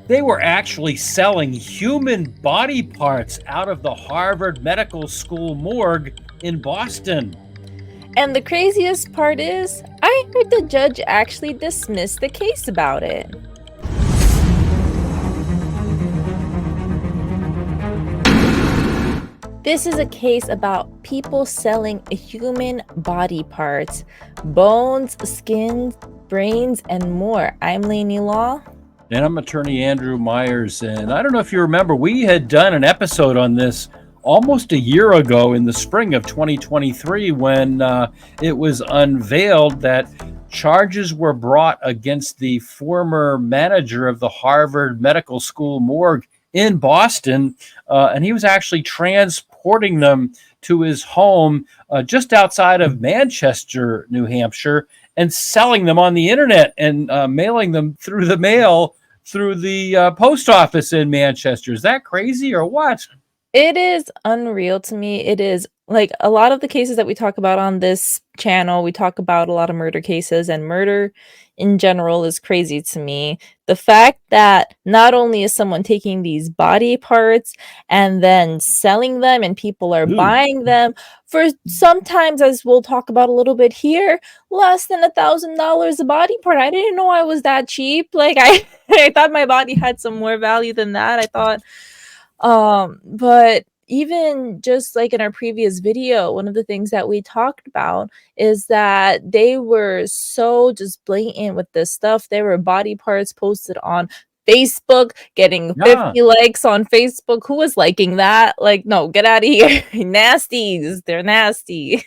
They were actually selling human body parts out of the Harvard Medical School morgue in Boston. And the craziest part is, I heard the judge actually dismissed the case about it. This is a case about people selling human body parts, bones, skin, brains, and more. I'm Lainey Law. And I'm attorney Andrew Myers. And I don't know if you remember, we had done an episode on this almost a year ago in the spring of 2023 when it was unveiled that charges were brought against the former manager of the Harvard Medical School morgue in Boston. And he was actually transporting them to his home just outside of Manchester, New Hampshire, and selling them on the internet and mailing them through the mail through the post office in Manchester. Is that crazy or what? It is unreal to me. It is like a lot of the cases that we talk about on this channel, we talk about a lot of murder cases, and murder in general is crazy to me. The fact that not only is someone taking these body parts and then selling them and people are buying them for sometimes, as we'll talk about a little bit here, less than $1,000 a body part. I didn't know I was that cheap. Like I thought my body had some more value than that. I thought but even just like in our previous video, one of the things that we talked about is that they were so just blatant with this stuff. There were body parts posted on Facebook, getting 50 likes on Facebook. Who was liking that? Like, no, get out of here. Nasties. They're nasty.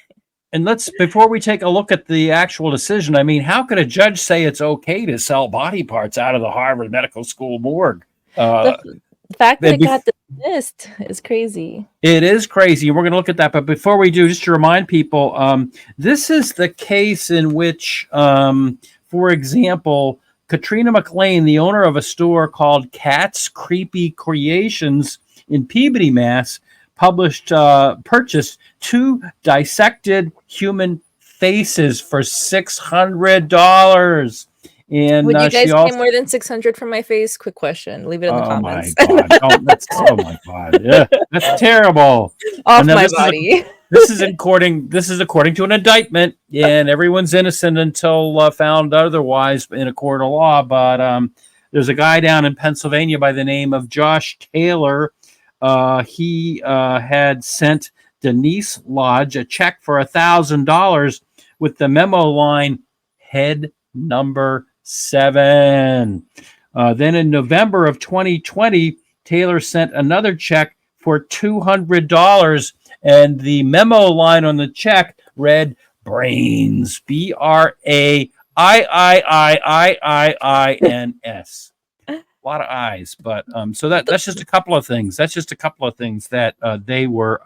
And before we take a look at the actual decision, I mean, how could a judge say it's okay to sell body parts out of the Harvard Medical School morgue? The fact that it got dismissed is crazy. It is crazy. We're going to look at that. But before we do, just to remind people, this is the case in which, for example, Katrina McLean, the owner of a store called Cat's Creepy Creations in Peabody, Mass., purchased 2 dissected human faces for $600. And would you guys pay more than $600 for my face? Quick question. Leave it in the comments. Oh my god! Oh my god! Yeah, that's terrible. Off my body. This is according to an indictment, and everyone's innocent until found otherwise in a court of law. But there's a guy down in Pennsylvania by the name of Josh Taylor. He had sent Denise Lodge a check for $1,000 with the memo line "Head Number 7." Then in November of 2020, Taylor sent another check for $200, and the memo line on the check read "Brains," BRAIIIIIINS. A lot of I's, but so that's just a couple of things. That's just a couple of things that they were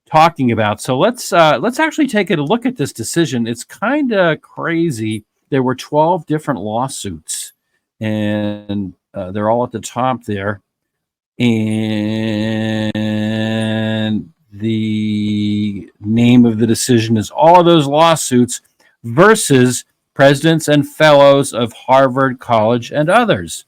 talking about. So let's actually take a look at this decision. It's kind of crazy. There were 12 different lawsuits, and they're all at the top there. And the name of the decision is all of those lawsuits versus presidents and fellows of Harvard College and others.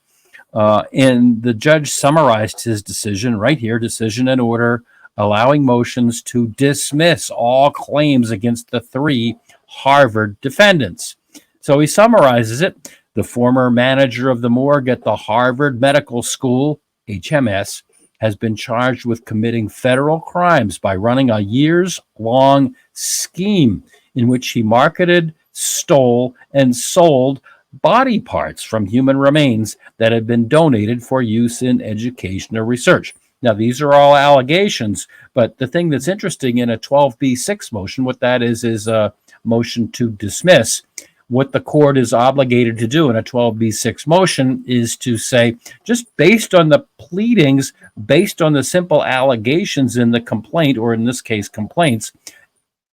And the judge summarized his decision right here, decision and order, allowing motions to dismiss all claims against the 3 Harvard defendants. So he summarizes it. The former manager of the morgue at the Harvard Medical School, HMS, has been charged with committing federal crimes by running a years-long scheme in which he marketed, stole, and sold body parts from human remains that had been donated for use in education or research. Now, these are all allegations, but the thing that's interesting in a 12b6 motion, what that is a motion to dismiss. What the court is obligated to do in a 12b6 motion is to say, just based on the pleadings, based on the simple allegations in the complaint, or in this case, complaints,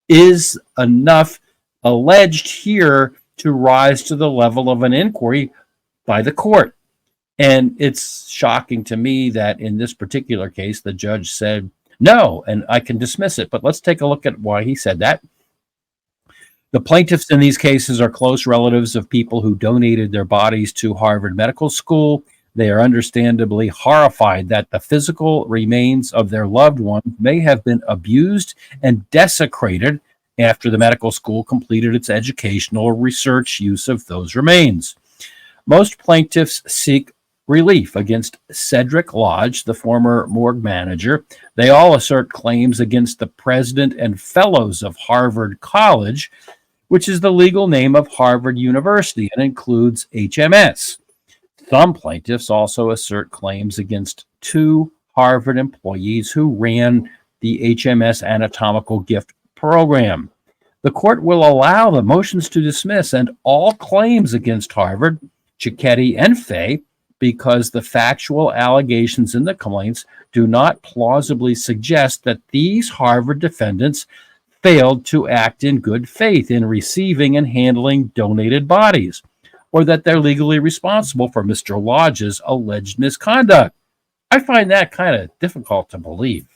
is enough alleged here to rise to the level of an inquiry by the court. And it's shocking to me that in this particular case, the judge said no, and I can dismiss it. But let's take a look at why he said that. The plaintiffs in these cases are close relatives of people who donated their bodies to Harvard Medical School. They are understandably horrified that the physical remains of their loved ones may have been abused and desecrated after the medical school completed its educational or research use of those remains. Most plaintiffs seek relief against Cedric Lodge, the former morgue manager. They all assert claims against the president and fellows of Harvard College, which is the legal name of Harvard University and includes HMS. Some plaintiffs also assert claims against 2 Harvard employees who ran the HMS anatomical gift program. The court will allow the motions to dismiss and all claims against Harvard, Cicchetti, and Fay because the factual allegations in the complaints do not plausibly suggest that these Harvard defendants failed to act in good faith in receiving and handling donated bodies, or that they're legally responsible for Mr. Lodge's alleged misconduct. I find that kind of difficult to believe.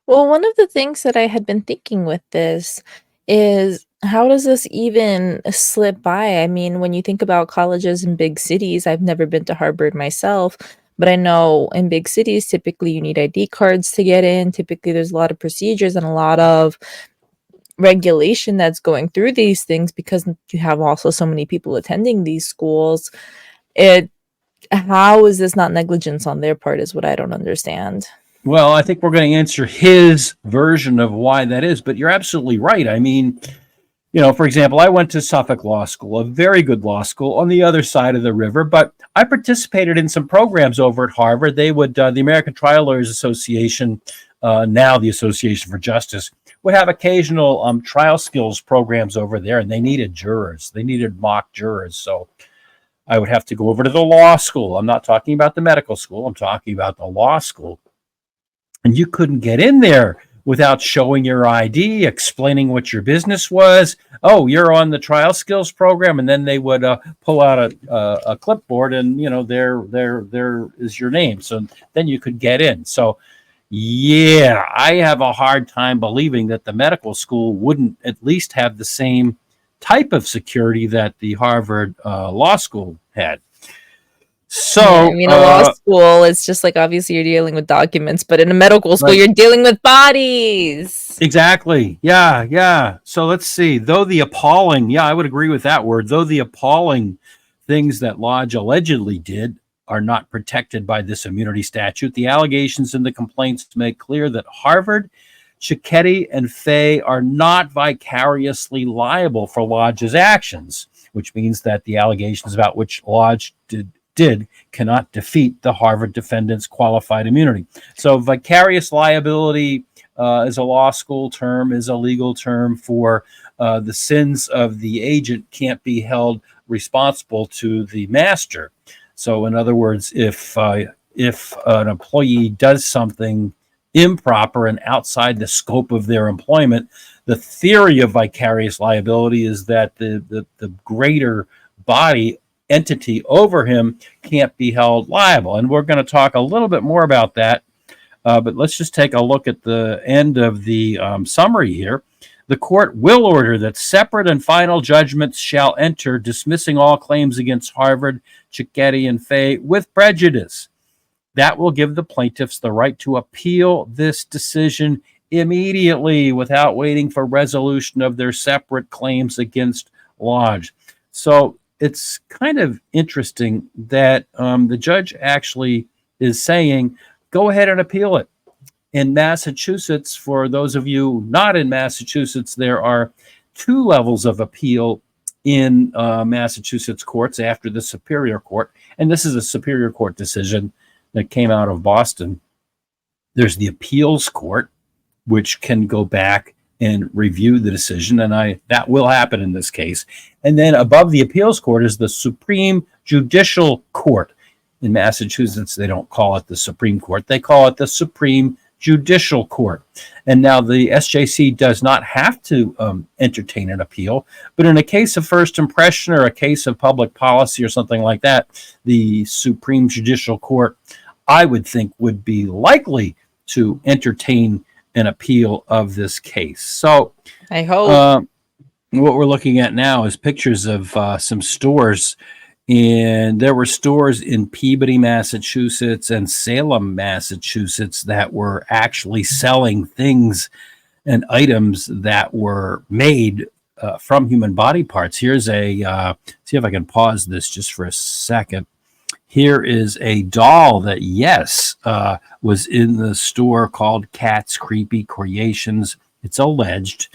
Well, one of the things that I had been thinking with this is how does this even slip by? I mean, when you think about colleges in big cities, I've never been to Harvard myself, but I know in big cities, typically you need ID cards to get in. Typically, there's a lot of procedures and a lot of regulation that's going through these things because you have also so many people attending these schools. How is this not negligence on their part is what I don't understand. Well, I think we're going to answer his version of why that is, but you're absolutely right. I mean, for example, I went to Suffolk Law School, a very good law school on the other side of the river, but I participated in some programs over at Harvard. They would, the American Trial Lawyers Association, now the Association for Justice, would have occasional trial skills programs over there, and they needed jurors. They needed mock jurors. So I would have to go over to the law school. I'm not talking about the medical school. I'm talking about the law school. And you couldn't get in there without showing your ID, explaining what your business was. Oh, you're on the trial skills program, and then they would pull out a clipboard, and there is your name. So then you could get in. So yeah, I have a hard time believing that the medical school wouldn't at least have the same type of security that the Harvard Law School had. So, I mean, a law school, it's just like obviously you're dealing with documents, but in a medical school, you're dealing with bodies. Exactly. Yeah. So let's see. Though the appalling, I would agree with that word. Though the appalling things that Lodge allegedly did are not protected by this immunity statute, the allegations in the complaints make clear that Harvard, Cicchetti, and Fay are not vicariously liable for Lodge's actions, which means that the allegations about which Lodge did cannot defeat the Harvard defendants' qualified immunity. So vicarious liability is a law school term, is a legal term for the sins of the agent can't be held responsible to the master. So in other words, if an employee does something improper and outside the scope of their employment, the theory of vicarious liability is that the greater body entity over him can't be held liable. And we're going to talk a little bit more about that, but let's just take a look at the end of the summary here. The court will order that separate and final judgments shall enter, dismissing all claims against Harvard, Cicchetti, and Fay with prejudice. That will give the plaintiffs the right to appeal this decision immediately without waiting for resolution of their separate claims against Lodge. So it's kind of interesting that the judge actually is saying, go ahead and appeal it. In Massachusetts, for those of you not in Massachusetts, there are 2 levels of appeal in Massachusetts courts after the Superior Court. And this is a Superior Court decision that came out of Boston. There's the appeals court, which can go back and review the decision, and that will happen in this case. And then above the appeals court is the Supreme Judicial Court. In Massachusetts, they don't call it the Supreme Court. They call it the Supreme Judicial Court. And now the SJC does not have to entertain an appeal, but in a case of first impression or a case of public policy or something like that, the Supreme Judicial Court, I would think, would be likely to entertain an appeal of this case. So I hope. What we're looking at now is pictures of some stores And there were stores in Peabody, Massachusetts and Salem, Massachusetts that were actually selling things and items that were made from human body parts. Here's see if I can pause this just for a second. Here is a doll that, yes, was in the store called Cat's Creepy Creations. It's alleged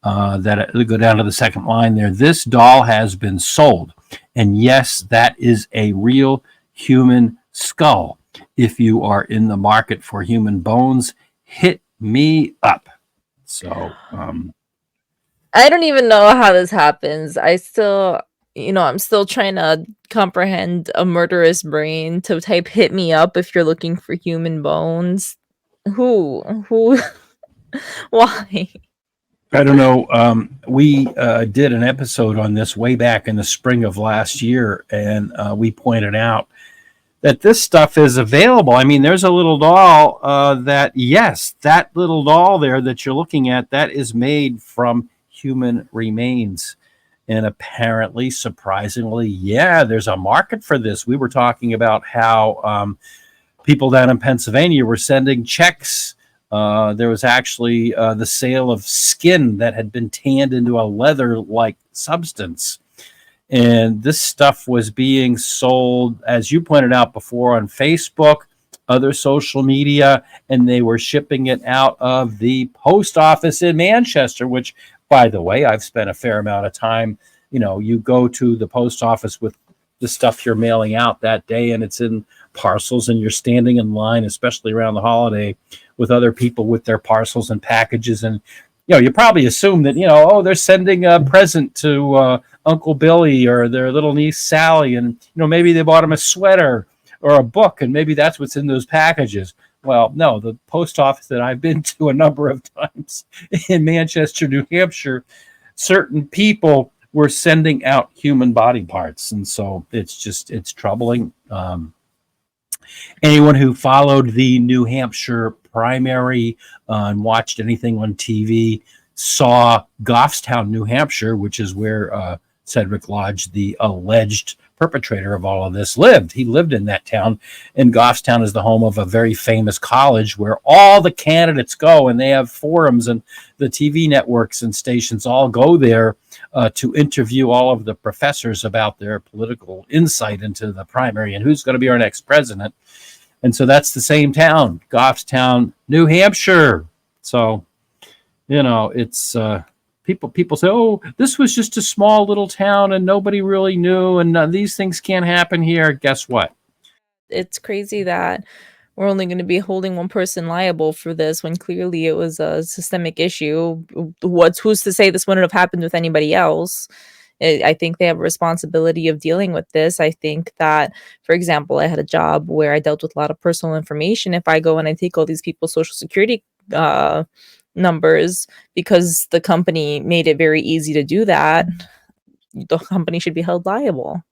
that go down to the second line there. This doll has been sold. And yes, that is a real human skull. If you are in the market for human bones, hit me up. So, I don't even know how this happens. I still, I'm still trying to comprehend a murderous brain to type "hit me up" if you're looking for human bones. Who, why? I don't know. We did an episode on this way back in the spring of last year, and we pointed out that this stuff is available. I mean, there's a little doll that little doll there that you're looking at, that is made from human remains. And apparently, surprisingly, yeah, there's a market for this. We were talking about how people down in Pennsylvania were sending checks. There was actually the sale of skin that had been tanned into a leather-like substance. And this stuff was being sold, as you pointed out before, on Facebook, other social media, and they were shipping it out of the post office in Manchester, which, by the way, I've spent a fair amount of time. You go to the post office with the stuff you're mailing out that day, and it's in parcels, and you're standing in line, especially around the holiday, with other people with their parcels and packages. And you probably assume that they're sending a present to Uncle Billy or their little niece Sally, and maybe they bought him a sweater or a book, and maybe that's what's in those packages. Well, no, the post office that I've been to a number of times in Manchester, New Hampshire, certain people were sending out human body parts, and so it's troubling. Anyone who followed the New Hampshire primary and watched anything on TV saw Goffstown, New Hampshire, which is where Cedric Lodge, the alleged perpetrator of all of this, lived. He lived in that town, and Goffstown is the home of a very famous college where all the candidates go, and they have forums, and the TV networks and stations all go there to interview all of the professors about their political insight into the primary and who's going to be our next president. And so that's the same town, Goffstown, New Hampshire. So, it's people say, oh, this was just a small little town and nobody really knew, and these things can't happen here. Guess what? It's crazy that we're only going to be holding one person liable for this when clearly it was a systemic issue. Who's to say this wouldn't have happened with anybody else? I think they have a responsibility of dealing with this. I think that, for example, I had a job where I dealt with a lot of personal information. If I go and I take all these people's social security numbers because the company made it very easy to do that, the company should be held liable.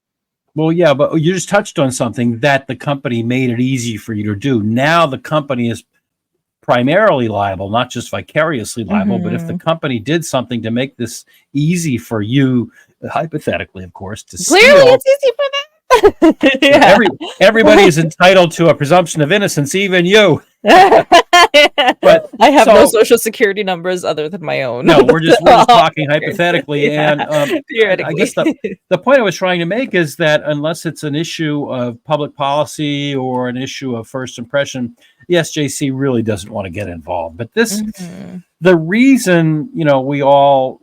Well, yeah, but you just touched on something that the company made it easy for you to do. Now the company is primarily liable, not just vicariously liable, but if the company did something to make this easy for you, hypothetically, of course, to Clearly steal, it's easy for them. Yeah. everybody is entitled to a presumption of innocence, even you. But I have no social security numbers other than my own. No, we're just talking hypothetically. Yeah. And I guess the point I was trying to make is that unless it's an issue of public policy or an issue of first impression, the SJC really doesn't want to get involved. But this, the reason, we all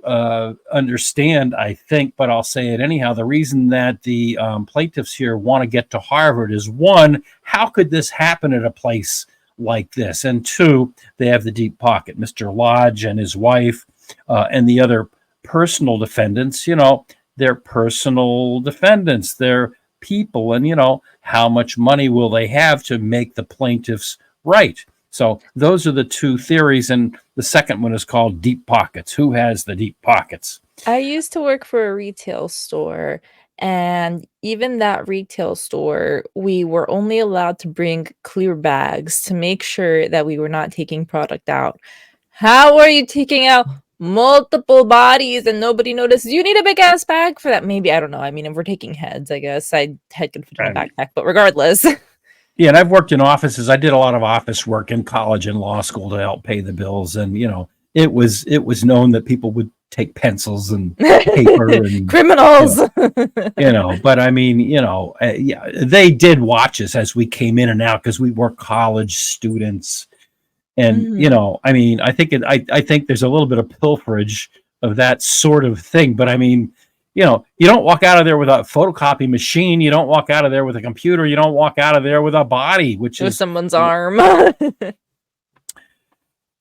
understand, I think, but I'll say it anyhow, the reason that the plaintiffs here want to get to Harvard is, one, how could this happen at a place like this? And two, they have the deep pocket. Mr. Lodge and his wife and the other personal defendants, they're personal defendants. They're people. And, how much money will they have to make the plaintiffs right? So those are the two theories. And the second one is called deep pockets. Who has the deep pockets? I used to work for a retail store. And even that retail store, we were only allowed to bring clear bags to make sure that we were not taking product out. How are you taking out multiple bodies and nobody notices. You need a big ass bag for that. Maybe, I don't know. I mean, if we're taking heads, I guess head can fit in a backpack, but regardless. Yeah, and I've worked in offices. I did a lot of office work in college and law school to help pay the bills, and it was known that people would take pencils and paper and criminals. But I mean, yeah, they did watch us as we came in and out because we were college students, and I mean, I think there's a little bit of pilferage of that sort of thing, but I mean, you don't walk out of there with a photocopy machine. You don't walk out of there with a computer. You don't walk out of there with a body, which with is someone's arm.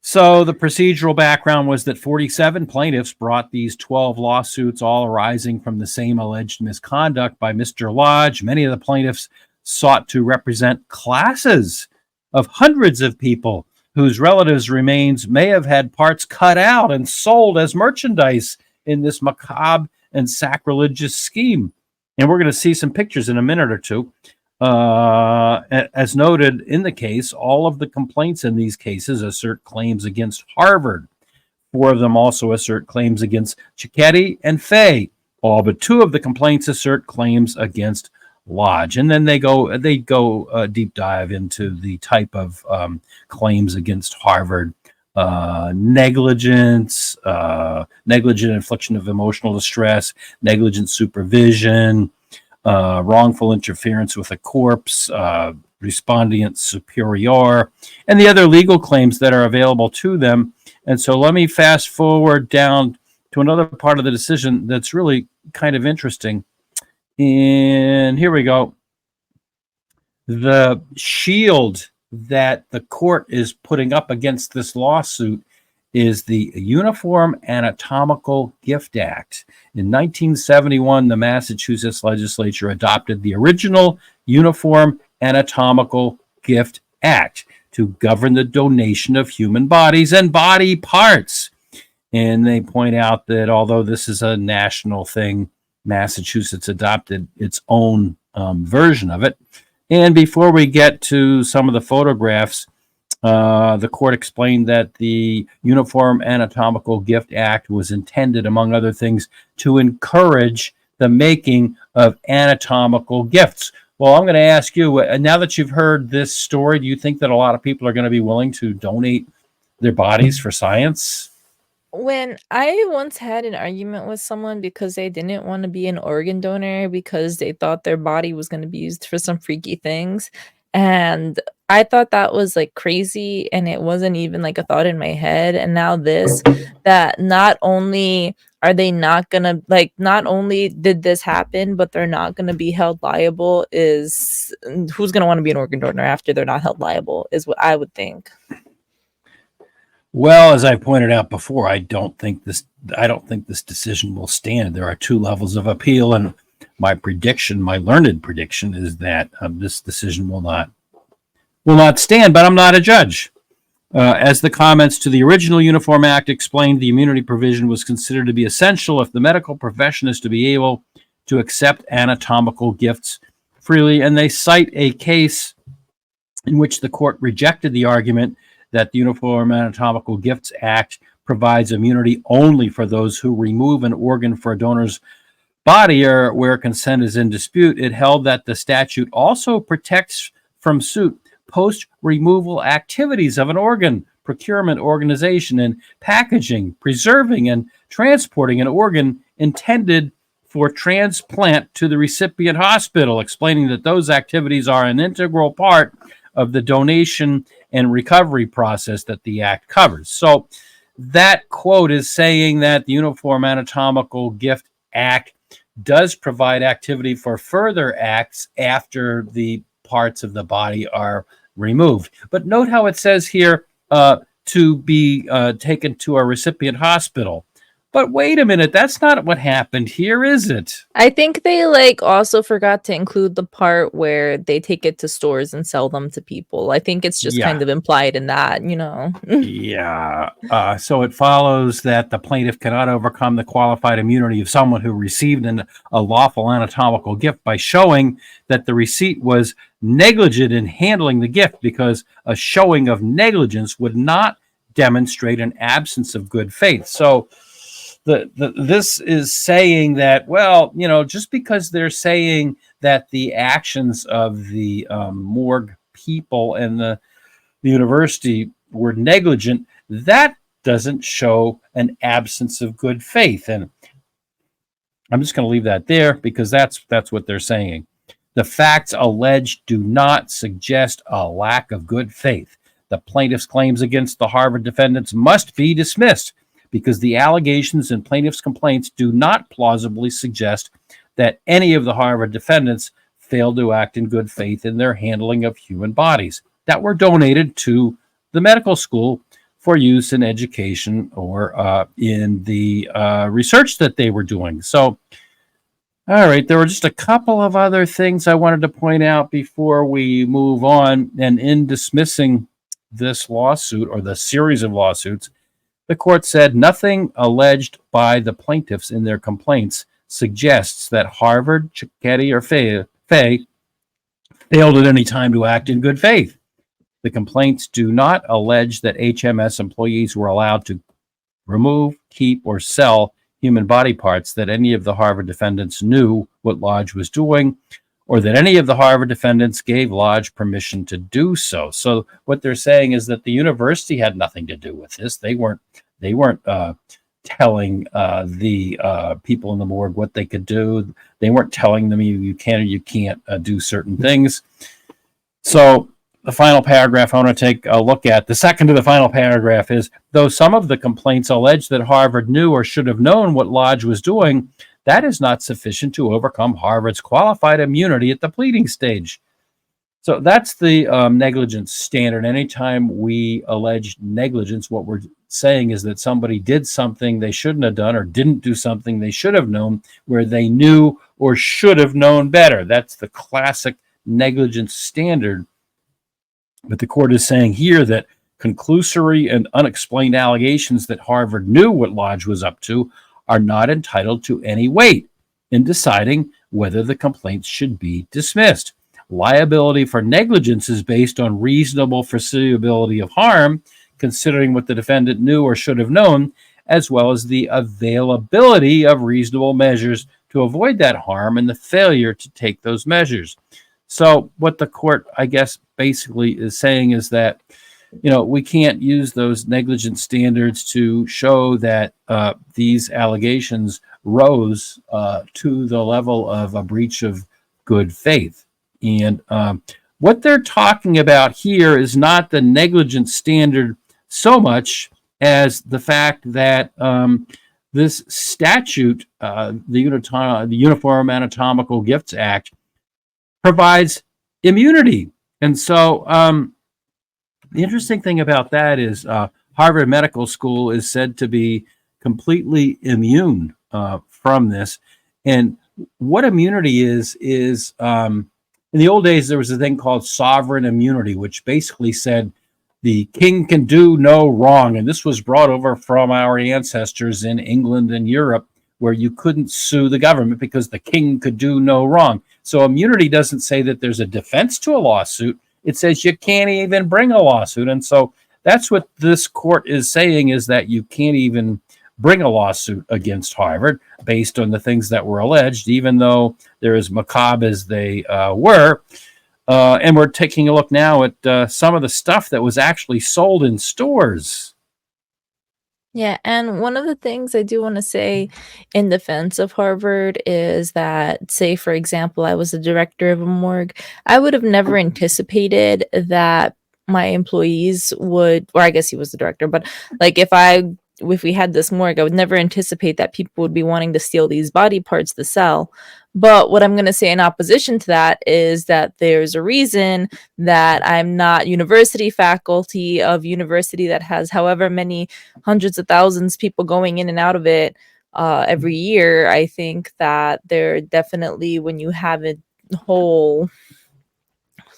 So the procedural background was that 47 plaintiffs brought these 12 lawsuits, all arising from the same alleged misconduct by Mr. Lodge. Many of the plaintiffs sought to represent classes of hundreds of people whose relatives' remains may have had parts cut out and sold as merchandise in this macabre and sacrilegious scheme. And we're going to see some pictures in a minute or two. As noted in the case, all of the complaints in these cases assert claims against Harvard. 4 of them also assert claims against Cicchetti and Fay. All but 2 of the complaints assert claims against Lodge. And then they go deep dive into the type of claims against Harvard. Negligence, negligent infliction of emotional distress, negligent supervision, wrongful interference with a corpse, respondeat superior, and the other legal claims that are available to them. And so let me fast forward down to another part of the decision that's really kind of interesting. And here we go. The shield that the court is putting up against this lawsuit is the Uniform Anatomical Gift Act. In 1971, the Massachusetts legislature adopted the original Uniform Anatomical Gift Act to govern the donation of human bodies and body parts. And they point out that although this is a national thing, Massachusetts adopted its own version of it. And before we get to some of the photographs, the court explained that the Uniform Anatomical Gift Act was intended, among other things, to encourage the making of anatomical gifts. Well, I'm going to ask you, now that you've heard this story, do you think that a lot of people are going to be willing to donate their bodies for science? When I once had an argument with someone because they didn't want to be an organ donor because they thought their body was going to be used for some freaky things. And I thought that was like crazy, and it wasn't even like a thought in my head. And now this, that not only are they not gonna, like, not only did this happen, but they're not gonna be held liable, is who's gonna want to be an organ donor after they're not held liable, is what I would think. Well, as I pointed out before, I don't think this decision will stand. There are 2 levels of appeal, and my learned prediction, is that this decision will not stand. But I'm not a judge. As the comments to the original Uniform Act explained, the immunity provision was considered to be essential if the medical profession is to be able to accept anatomical gifts freely. And they cite a case in which the court rejected the argument that the Uniform Anatomical Gifts Act provides immunity only for those who remove an organ for a donor's body or where consent is in dispute. It held that the statute also protects from suit post-removal activities of an organ, procurement, organization, and packaging, preserving, and transporting an organ intended for transplant to the recipient hospital, explaining that those activities are an integral part of the donation and recovery process that the act covers. So that quote is saying that the Uniform Anatomical Gift Act does provide activity for further acts after the parts of the body are removed. But note how it says here to be taken to a recipient hospital. But wait a minute, that's not what happened here, is it? I think they also forgot to include the part where they take it to stores and sell them to people. I think it's just kind of implied in that, Yeah. So it follows that the plaintiff cannot overcome the qualified immunity of someone who received a lawful anatomical gift by showing that the receipt was negligent in handling the gift, because a showing of negligence would not demonstrate an absence of good faith. So this is saying that, well, just because they're saying that the actions of the morgue people and the university were negligent, that doesn't show an absence of good faith. And I'm just going to leave that there because that's what they're saying. The facts alleged do not suggest a lack of good faith. The plaintiff's claims against the Harvard defendants must be dismissed because the allegations in plaintiff's complaints do not plausibly suggest that any of the Harvard defendants failed to act in good faith in their handling of human bodies that were donated to the medical school for use in education or in the research that they were doing. So, all right, there were just a couple of other things I wanted to point out before we move on. And in dismissing this lawsuit or the series of lawsuits, the court said nothing alleged by the plaintiffs in their complaints suggests that Harvard, Cicchetti, or Fay failed at any time to act in good faith. The complaints do not allege that HMS employees were allowed to remove, keep, or sell human body parts, that any of the Harvard defendants knew what Lodge was doing, or that any of the Harvard defendants gave Lodge permission to do so. So what they're saying is that the university had nothing to do with this. They weren't telling the people in the morgue what they could do. They weren't telling them you can or you can't do certain things. So the final paragraph I want to take a look at, the second to the final paragraph, is, though some of the complaints allege that Harvard knew or should have known what Lodge was doing, that is not sufficient to overcome Harvard's qualified immunity at the pleading stage. So that's the negligence standard. Anytime we allege negligence, what we're saying is that somebody did something they shouldn't have done or didn't do something they should have known where they knew or should have known better. That's the classic negligence standard. But the court is saying here that conclusory and unexplained allegations that Harvard knew what Lodge was up to are not entitled to any weight in deciding whether the complaints should be dismissed. Liability for negligence is based on reasonable foreseeability of harm, considering what the defendant knew or should have known, as well as the availability of reasonable measures to avoid that harm and the failure to take those measures. So what the court, I guess, basically is saying is that, we can't use those negligence standards to show that these allegations rose to the level of a breach of good faith. And what they're talking about here is not the negligence standard so much as the fact that this statute, the Uniform Anatomical Gifts Act, provides immunity. And so the interesting thing about that is Harvard Medical School is said to be completely immune from this. And what immunity is in the old days, there was a thing called sovereign immunity, which basically said the king can do no wrong. And this was brought over from our ancestors in England and Europe, where you couldn't sue the government because the king could do no wrong. So immunity doesn't say that there's a defense to a lawsuit. It says you can't even bring a lawsuit. And so that's what this court is saying, is that you can't even bring a lawsuit against Harvard based on the things that were alleged, even though they're as macabre as they were. And we're taking a look now at some of the stuff that was actually sold in stores. Yeah, and one of the things I do want to say in defense of Harvard is that, say, for example, I was the director of a morgue, I would have never anticipated that my employees would, or I guess he was the director, but like if we had this morgue, I would never anticipate that people would be wanting to steal these body parts to sell. But what I'm going to say in opposition to that is that there's a reason that I'm not university faculty of university that has however many hundreds of thousands of people going in and out of it every year. I think that there definitely, when you have a whole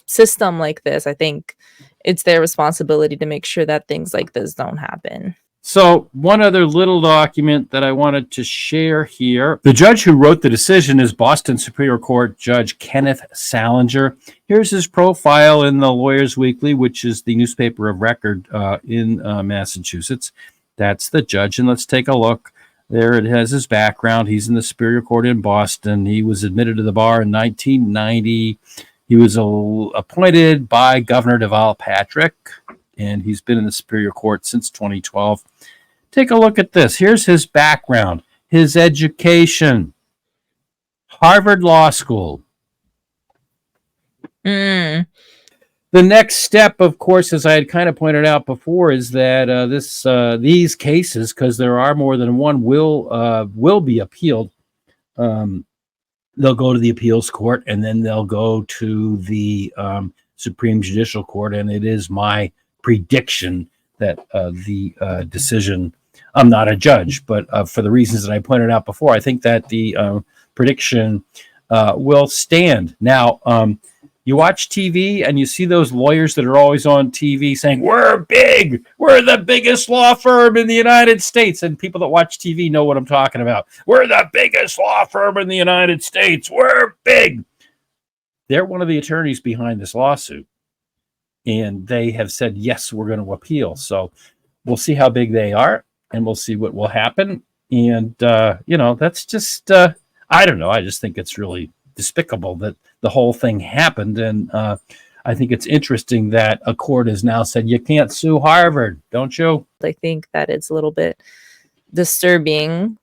system like this, I think it's their responsibility to make sure that things like this don't happen. So, one other little document that I wanted to share here. The judge who wrote the decision is Boston Superior Court Judge Kenneth Salinger. Here's his profile in the Lawyers Weekly, which is the newspaper of record in Massachusetts. That's the judge, and let's take a look. There it has his background. He's in the Superior Court in Boston. He was admitted to the bar in 1990. He was appointed by Governor Deval Patrick, and he's been in the Superior Court since 2012. Take a look at this. Here's his background, his education. Harvard Law School. Mm. The next step, of course, as I had kind of pointed out before, is that these cases, because there are more than one, will be appealed. They'll go to the appeals court, and then they'll go to the Supreme Judicial Court, and it is my prediction that the decision, I'm not a judge, but for the reasons that I pointed out before, I think that the prediction will stand. Now, you watch TV and you see those lawyers that are always on TV saying, we're big, we're the biggest law firm in the United States. And people that watch TV know what I'm talking about. We're the biggest law firm in the United States. We're big. They're one of the attorneys behind this lawsuit. And they have said, yes, we're going to appeal. So we'll see how big they are, and we'll see what will happen. And, that's just, I don't know. I just think it's really despicable that the whole thing happened. And I think it's interesting that a court has now said, you can't sue Harvard, don't you? I think that it's a little bit disturbing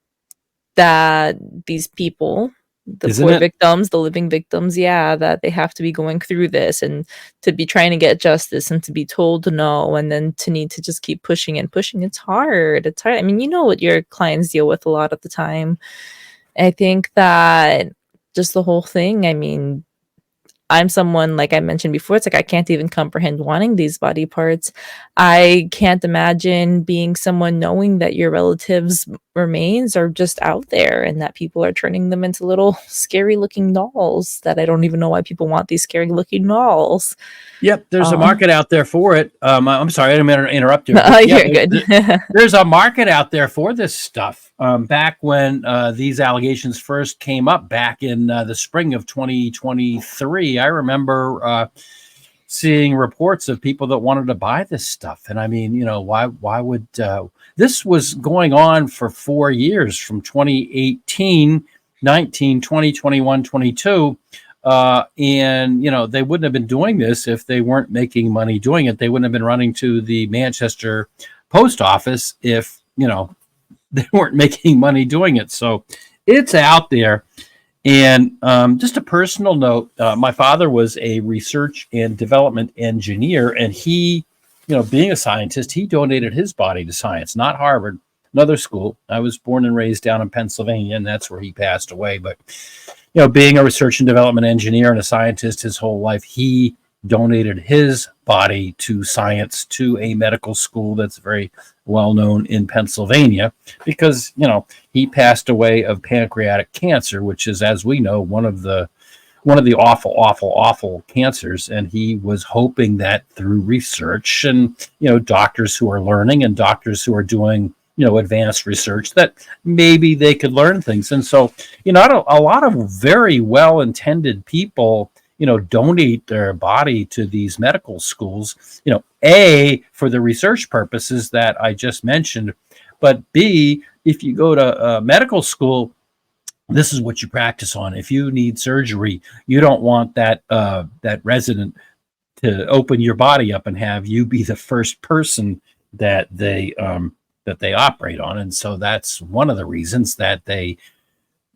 that these people, the poor victims, the living victims, that they have to be going through this and to be trying to get justice and to be told no, and then to need to just keep pushing and pushing. It's hard. It's hard. I mean, you know what your clients deal with a lot of the time. I think that just the whole thing, I mean, I'm someone, like I mentioned before, it's like I can't even comprehend wanting these body parts. I can't imagine being someone knowing that your relatives' remains are just out there and that people are turning them into little scary looking dolls that I don't even know why people want these scary looking dolls. Yep, there's a market out there for it. I'm sorry, I didn't mean to interrupt you. You're good. There's a market out there for this stuff. Back when these allegations first came up back in the spring of 2023, I remember seeing reports of people that wanted to buy this stuff. And I mean, why would this was going on for 4 years, from 2018, 19, 20, 21, 22. And they wouldn't have been doing this if they weren't making money doing it. They wouldn't have been running to the Manchester post office if, they weren't making money doing it. So it's out there. And just a personal note, my father was a research and development engineer, and he, being a scientist, he donated his body to science, not Harvard, another school. I was born and raised down in Pennsylvania, and that's where he passed away. But being a research and development engineer and a scientist his whole life, he donated his body to science, to a medical school that's very well known in Pennsylvania, because, he passed away of pancreatic cancer, which is, as we know, one of the awful cancers. And he was hoping that through research and, doctors who are learning and doctors who are doing advanced research, that maybe they could learn things. And so, a lot of very well-intended people, donate their body to these medical schools, A, for the research purposes that I just mentioned, but B, if you go to medical school, this is what you practice on. If you need surgery, you don't want that resident to open your body up and have you be the first person that they operate on. And so that's one of the reasons that they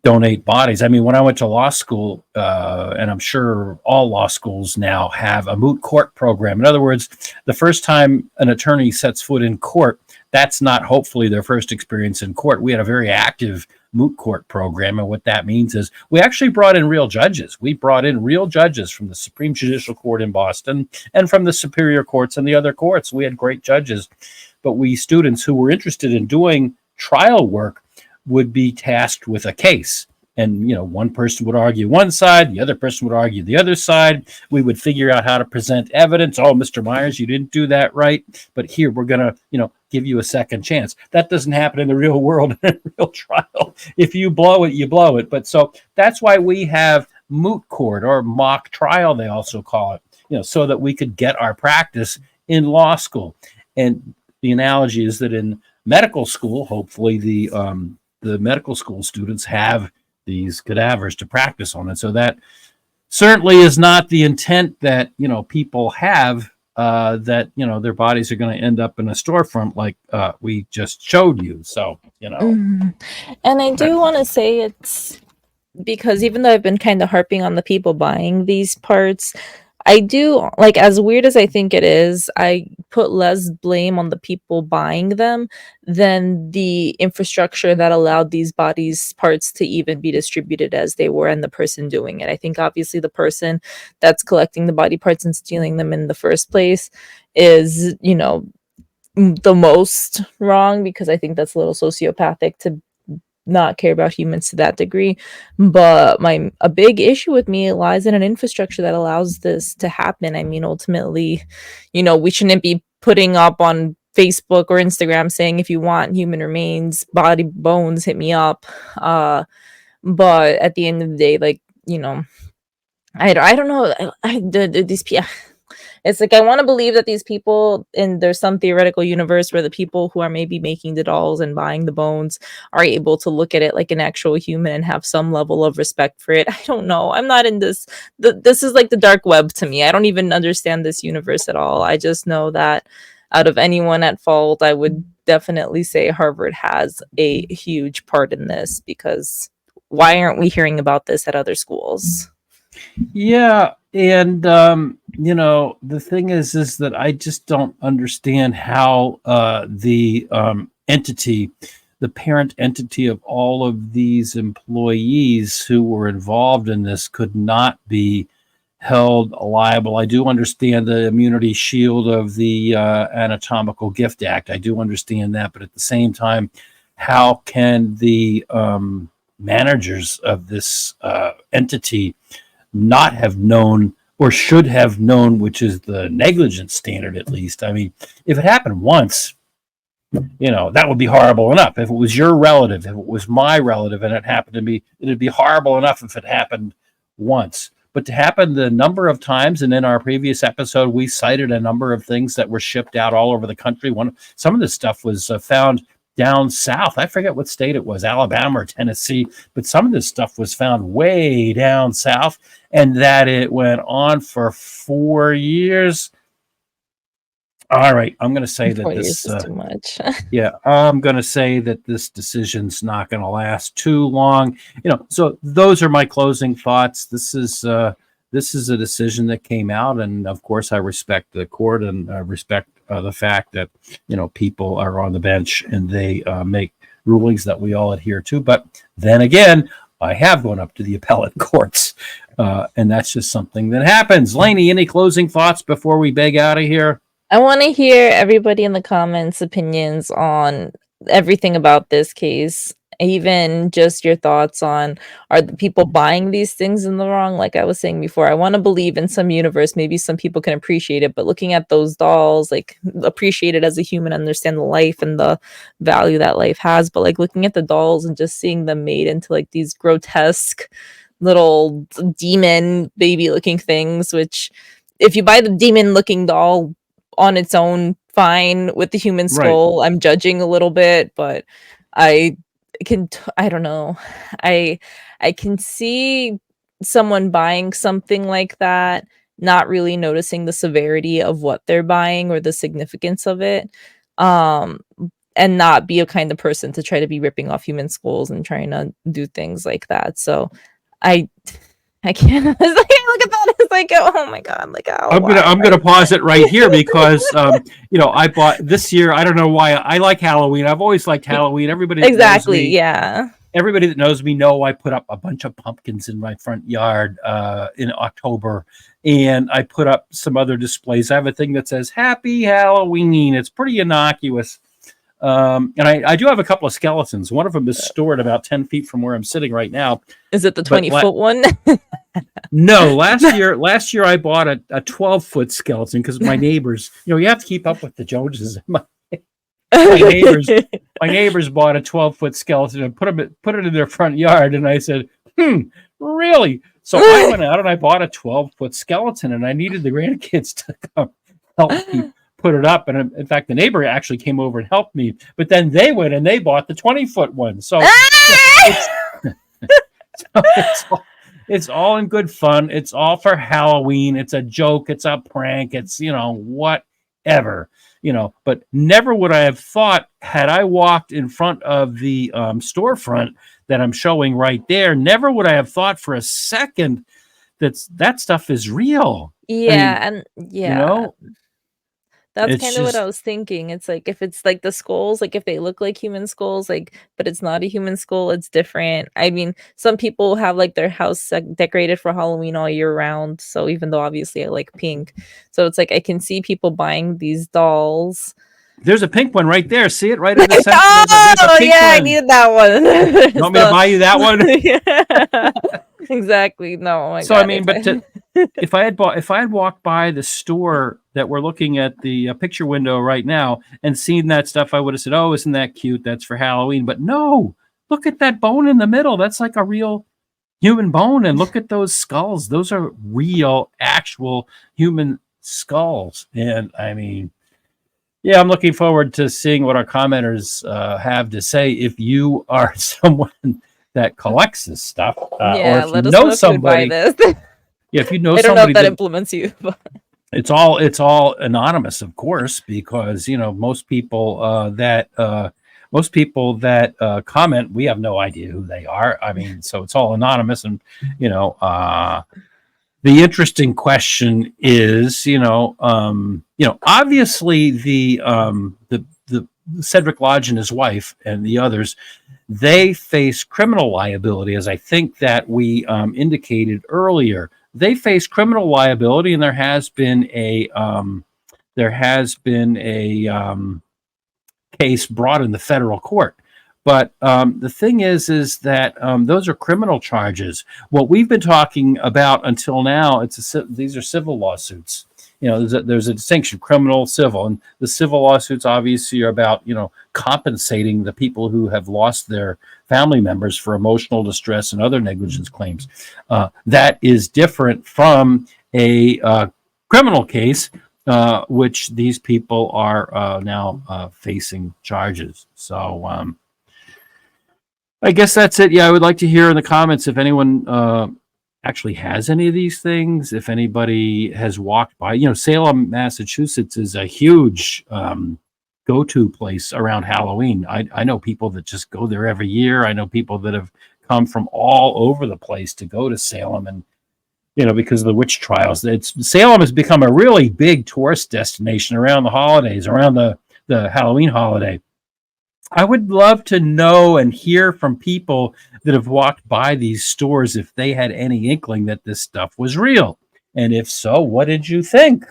donate bodies. I mean, when I went to law school, and I'm sure all law schools now have a moot court program. In other words, the first time an attorney sets foot in court, that's not hopefully their first experience in court. We had a very active moot court program. And what that means is we actually brought in real judges. We brought in real judges from the Supreme Judicial Court in Boston and from the superior courts and the other courts. We had great judges. But we students who were interested in doing trial work would be tasked with a case. And, one person would argue one side, the other person would argue the other side. We would figure out how to present evidence. Oh, Mr. Myers, you didn't do that right. But here, we're going to, give you a second chance. That doesn't happen in the real world, in a real trial. If you blow it, you blow it. But so that's why we have moot court, or mock trial, they also call it, so that we could get our practice in law school. And the analogy is that in medical school, hopefully the medical school students have these cadavers to practice on. And so that certainly is not the intent that, people have, that, their bodies are going to end up in a storefront like we just showed you. So, And I do want to say, it's because even though I've been kind of harping on the people buying these parts, I do, like, as weird as I think it is, I put less blame on the people buying them than the infrastructure that allowed these bodies parts to even be distributed as they were, and the person doing it. I think obviously the person that's collecting the body parts and stealing them in the first place is, the most wrong, because I think that's a little sociopathic to not care about humans to that degree. But a big issue with me lies in an infrastructure that allows this to happen. I mean, ultimately, we shouldn't be putting up on Facebook or Instagram saying, if you want human remains, body bones, hit me up. But at the end of the day, like, I don't know. These people. It's like, I want to believe that these people, and there's some theoretical universe where the people who are maybe making the dolls and buying the bones are able to look at it like an actual human and have some level of respect for it. I don't know. I'm not in this. This is like the dark web to me. I don't even understand this universe at all. I just know that out of anyone at fault, I would definitely say Harvard has a huge part in this, because why aren't we hearing about this at other schools? Yeah. And, the thing is that I just don't understand how the entity, the parent entity of all of these employees who were involved in this, could not be held liable. I do understand the immunity shield of the Anatomical Gift Act. I do understand that. But at the same time, how can the managers of this entity not have known, or should have known, which is the negligence standard at least? I mean, if it happened once, that would be horrible enough. If it was your relative, if it was my relative, and it happened to me, it'd be horrible enough if it happened once. But to happen the number of times, and in our previous episode, we cited a number of things that were shipped out all over the country. Some of this stuff was found down south. I forget what state it was, Alabama or Tennessee, but some of this stuff was found way down south, and that it went on for 4 years. All right, I'm going to say that 4 this years is too much. yeah, I'm going to say that this decision's not going to last too long. So those are my closing thoughts. This is a decision that came out, and of course I respect the court, and respect the fact that people are on the bench and they make rulings that we all adhere to. But then again, I have gone up to the appellate courts, and that's just something that happens. Lainey, any closing thoughts before we beg out of here? I want to hear everybody in the comments' opinions on everything about this case. Even just your thoughts on, are the people buying these things in the wrong? Like I was saying before, I want to believe in some universe, maybe some people can appreciate it, but looking at those dolls, like, appreciate it as a human, understand the life and the value that life has. But like looking at the dolls and just seeing them made into like these grotesque little demon baby looking things, which if you buy the demon looking doll on its own, fine. With the human skull, right, I'm judging a little bit, but I don't know. I can see someone buying something like that, not really noticing the severity of what they're buying or the significance of it, and not be a kind of person to try to be ripping off human skulls and trying to do things like that. So I can't. Look at that. It's like, oh my god! Like, oh, I'm gonna pause it right here because I bought this year. I don't know why I like Halloween. I've always liked Halloween. Everybody exactly, yeah. Everybody that knows me know I put up a bunch of pumpkins in my front yard in October, and I put up some other displays. I have a thing that says "Happy Halloween." It's pretty innocuous. And I do have a couple of skeletons. One of them is stored about 10 feet from where I'm sitting right now. Is it the But 20-foot one? No, last year I bought a 12-foot skeleton because my neighbors, you have to keep up with the Joneses. My neighbors bought a 12-foot skeleton and put it in their front yard, and I said, really? So I went out and I bought a 12-foot skeleton, and I needed the grandkids to come help me put it up. And in fact, the neighbor actually came over and helped me. But then they went and they bought the 20-foot one. So it's all in good fun. It's all for Halloween. It's a joke. It's a prank. It's whatever. But never would I have thought, had I walked in front of the storefront that I'm showing right there, never would I have thought for a second that stuff is real. Yeah, that's it's kind of what I just, was thinking. It's like if it's like the skulls, like if they look like human skulls, like but it's not a human skull, it's different. I mean, some people have like their house decorated for Halloween all year round. So even though obviously I like pink, so it's like I can see people buying these dolls. there's a pink one right there. See it right in the center? Oh yeah, I needed that one. You want me to buy you that one? Yeah. Exactly. No, oh my So God, I mean, if I had walked by the store that we're looking at the picture window right now and seen that stuff, I would have said, "Oh, isn't that cute? That's for Halloween." But no, look at that bone in the middle. That's like a real human bone. And look at those skulls. Those are real, actual human skulls. And I mean, yeah, I'm looking forward to seeing what our commenters have to say. If you are someone that collects this stuff, or if you let us know know if you would somebody, buy this. if you know I don't know somebody if that implements you, but it's all anonymous, of course, because most people that comment, we have no idea who they are. I mean, so it's all anonymous, and the interesting question is, obviously the Cedric Lodge and his wife and the others, they face criminal liability, as I think that we indicated earlier. They face criminal liability, and there has been a case brought in the federal court. But the thing is that those are criminal charges. What we've been talking about until now, these are civil lawsuits. There's a distinction, criminal, civil, and the civil lawsuits obviously are about compensating the people who have lost their family members for emotional distress and other negligence claims. That is different from a criminal case, which these people are now facing charges. So I guess that's it. Yeah, I would like to hear in the comments if anyone actually has any of these things. If anybody has walked by, Salem, Massachusetts is a huge go-to place around Halloween. I know people that just go there every year. I know people that have come from all over the place to go to Salem, and because of the witch trials. Salem has become a really big tourist destination around the holidays, around the Halloween holiday. I would love to know and hear from people that have walked by these stores if they had any inkling that this stuff was real. And if so, what did you think?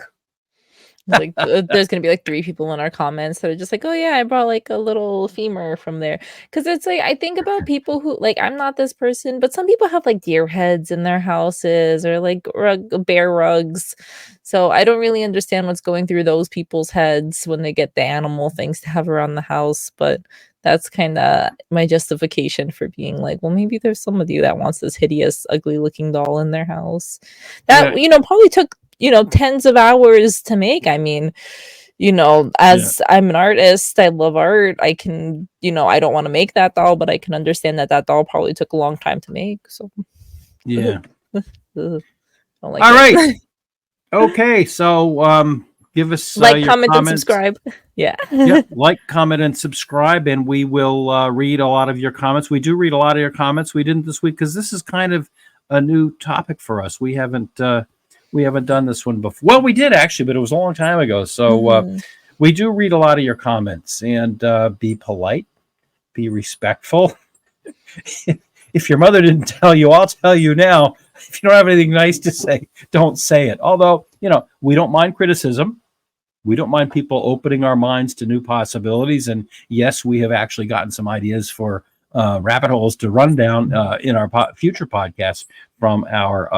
like there's gonna be like 3 people in our comments that are just like, oh yeah, I brought like a little femur from there. Because it's like I think about people who, like, I'm not this person, but some people have like deer heads in their houses or like bear rugs. So I don't really understand what's going through those people's heads when they get the animal things to have around the house. But that's kind of my justification for being like, well, maybe there's somebody that wants this hideous, ugly looking doll in their house. That probably took tens of hours to make. I mean, as I'm an artist, I love art. I can, I don't want to make that doll, but I can understand that doll probably took a long time to make. So, yeah. Don't like all it. right. Okay. So, give us like, your comment, comments. and subscribe. Yeah. Yep. Like, comment, and subscribe, and we will read a lot of your comments. We do read a lot of your comments. We didn't this week because this is kind of a new topic for us. We haven't done this one before. Well, we did actually, but it was a long time ago. So we do read a lot of your comments, and be polite, be respectful. If your mother didn't tell you, I'll tell you now. If you don't have anything nice to say, don't say it. Although, we don't mind criticism. We don't mind people opening our minds to new possibilities. And yes, we have actually gotten some ideas for rabbit holes to run down in our future podcasts from our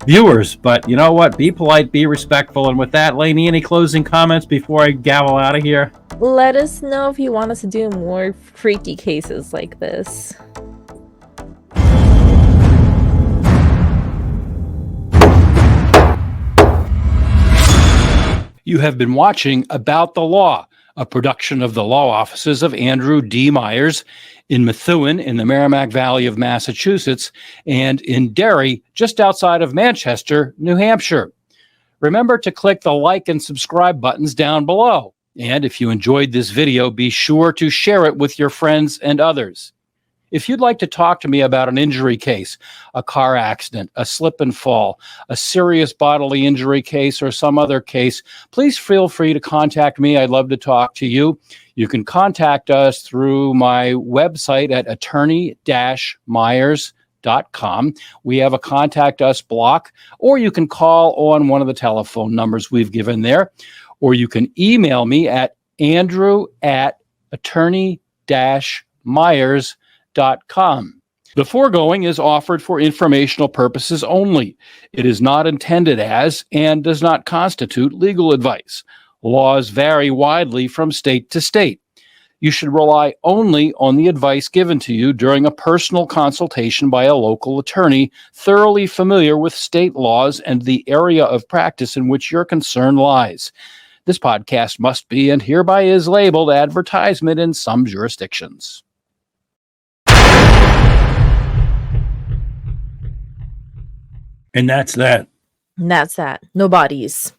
viewers. But you know what? Be polite, be respectful. And with that, Lainey, any closing comments before I gavel out of here? Let us know if you want us to do more freaky cases like this. You have been watching About the Law, a production of the law offices of Andrew D. Myers in Methuen in the Merrimack Valley of Massachusetts and in Derry, just outside of Manchester, New Hampshire. Remember to click the like and subscribe buttons down below. And if you enjoyed this video, be sure to share it with your friends and others. If you'd like to talk to me about an injury case, a car accident, a slip and fall, a serious bodily injury case, or some other case, please feel free to contact me. I'd love to talk to you. You can contact us through my website at attorney-myers.com. We have a contact us block, or you can call on one of the telephone numbers we've given there, or you can email me at andrew@attorney-myers.com. The foregoing is offered for informational purposes only. It is not intended as and does not constitute legal advice. Laws vary widely from state to state. You should rely only on the advice given to you during a personal consultation by a local attorney thoroughly familiar with state laws and the area of practice in which your concern lies. This podcast must be and hereby is labeled advertisement in some jurisdictions. And that's that. And that's that. No bodies.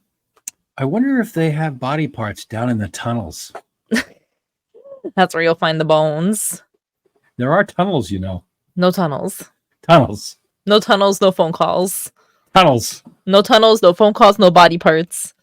I wonder if they have body parts down in the tunnels. That's where you'll find the bones. There are tunnels, you know. No tunnels. Tunnels. No tunnels, no phone calls. Tunnels. No tunnels, no phone calls, no body parts.